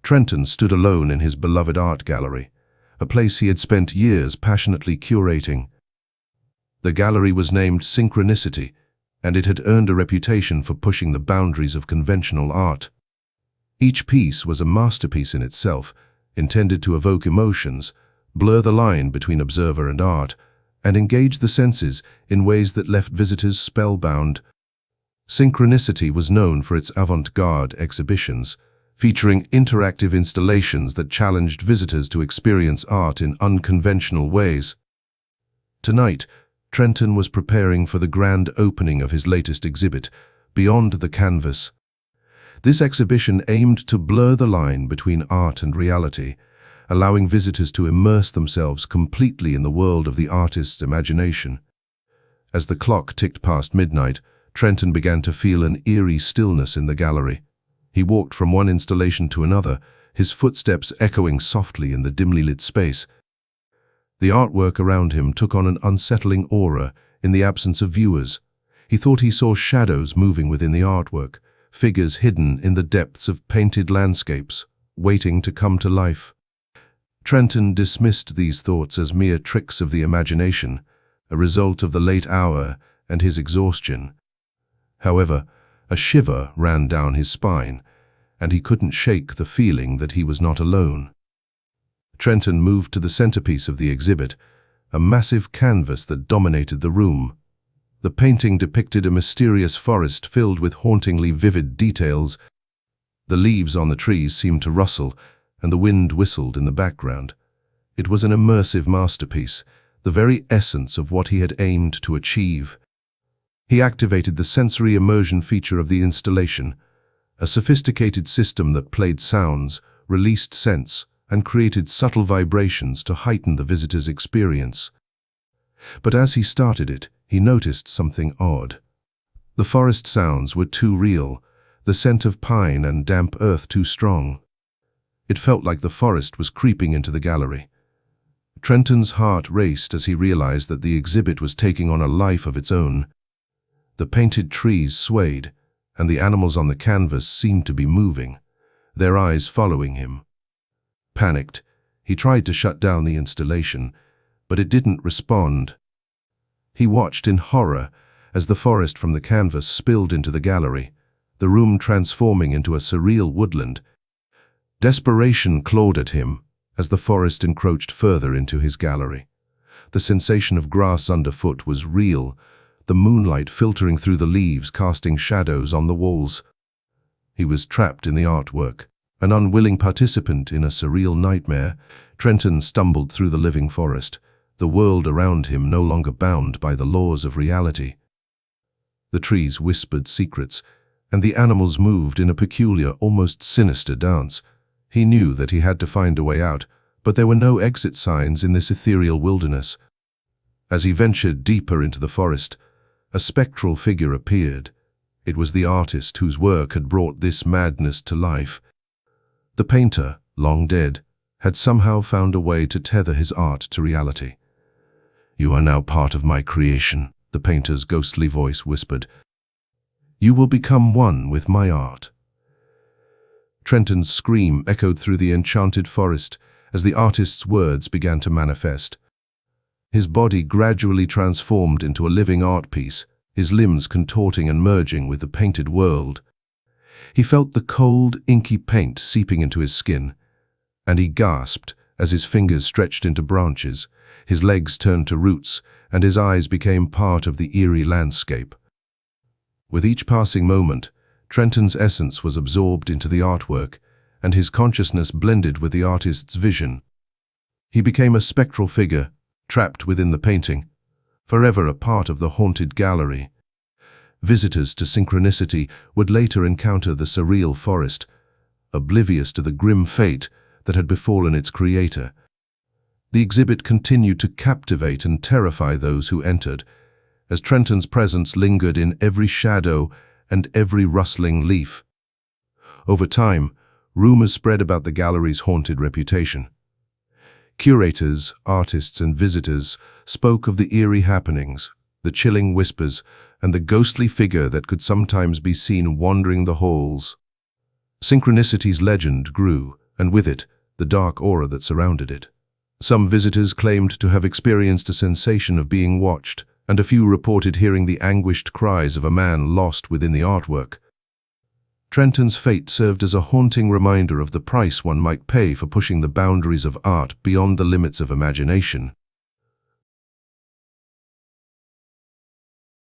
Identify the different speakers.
Speaker 1: Trenton stood alone in his beloved art gallery, a place he had spent years passionately curating. The gallery was named Synchronicity, and it had earned a reputation for pushing the boundaries of conventional art. Each piece was a masterpiece in itself, intended to evoke emotions, blur the line between observer and art, and engage the senses in ways that left visitors spellbound. Synchronicity was known for its avant-garde exhibitions, featuring interactive installations that challenged visitors to experience art in unconventional ways. Tonight, Trenton was preparing for the grand opening of his latest exhibit, Beyond the Canvas. This exhibition aimed to blur the line between art and reality, allowing visitors to immerse themselves completely in the world of the artist's imagination. As the clock ticked past midnight, Trenton began to feel an eerie stillness in the gallery. He walked from one installation to another, his footsteps echoing softly in the dimly lit space. The artwork around him took on an unsettling aura in the absence of viewers. He thought he saw shadows moving within the artwork, figures hidden in the depths of painted landscapes, waiting to come to life. Trenton dismissed these thoughts as mere tricks of the imagination, a result of the late hour and his exhaustion. However, a shiver ran down his spine, and he couldn't shake the feeling that he was not alone. Trenton moved to the centerpiece of the exhibit, a massive canvas that dominated the room. The painting depicted a mysterious forest filled with hauntingly vivid details. The leaves on the trees seemed to rustle, and the wind whistled in the background. It was an immersive masterpiece, the very essence of what he had aimed to achieve. He activated the sensory immersion feature of the installation, a sophisticated system that played sounds, released scents, and created subtle vibrations to heighten the visitor's experience. But as he started it, he noticed something odd. The forest sounds were too real, the scent of pine and damp earth too strong. It felt like the forest was creeping into the gallery. Trenton's heart raced as he realized that the exhibit was taking on a life of its own. The painted trees swayed, and the animals on the canvas seemed to be moving, their eyes following him. Panicked, he tried to shut down the installation, but it didn't respond. He watched in horror as the forest from the canvas spilled into the gallery, the room transforming into a surreal woodland. Desperation clawed at him as the forest encroached further into his gallery. The sensation of grass underfoot was real, the moonlight filtering through the leaves casting shadows on the walls. He was trapped in the artwork, an unwilling participant in a surreal nightmare. Trenton stumbled through the living forest, the world around him no longer bound by the laws of reality. The trees whispered secrets, and the animals moved in a peculiar, almost sinister dance. He knew that he had to find a way out, but there were no exit signs in this ethereal wilderness. As he ventured deeper into the forest, a spectral figure appeared. It was the artist whose work had brought this madness to life. The painter, long dead, had somehow found a way to tether his art to reality. "You are now part of my creation," the painter's ghostly voice whispered. "You will become one with my art." Trenton's scream echoed through the enchanted forest as the artist's words began to manifest. His body gradually transformed into a living art piece, his limbs contorting and merging with the painted world. He felt the cold, inky paint seeping into his skin, and he gasped as his fingers stretched into branches, his legs turned to roots, and his eyes became part of the eerie landscape. With each passing moment, Trenton's essence was absorbed into the artwork, and his consciousness blended with the artist's vision. He became a spectral figure, trapped within the painting, forever a part of the haunted gallery. Visitors to Synchronicity would later encounter the surreal forest, oblivious to the grim fate that had befallen its creator. The exhibit continued to captivate and terrify those who entered, as Trenton's presence lingered in every shadow and every rustling leaf. Over time, rumors spread about the gallery's haunted reputation. Curators, artists, and visitors spoke of the eerie happenings, the chilling whispers, and the ghostly figure that could sometimes be seen wandering the halls. Synchronicity's legend grew, and with it, the dark aura that surrounded it. Some visitors claimed to have experienced a sensation of being watched, and a few reported hearing the anguished cries of a man lost within the artwork. Trenton's fate served as a haunting reminder of the price one might pay for pushing the boundaries of art beyond the limits of imagination.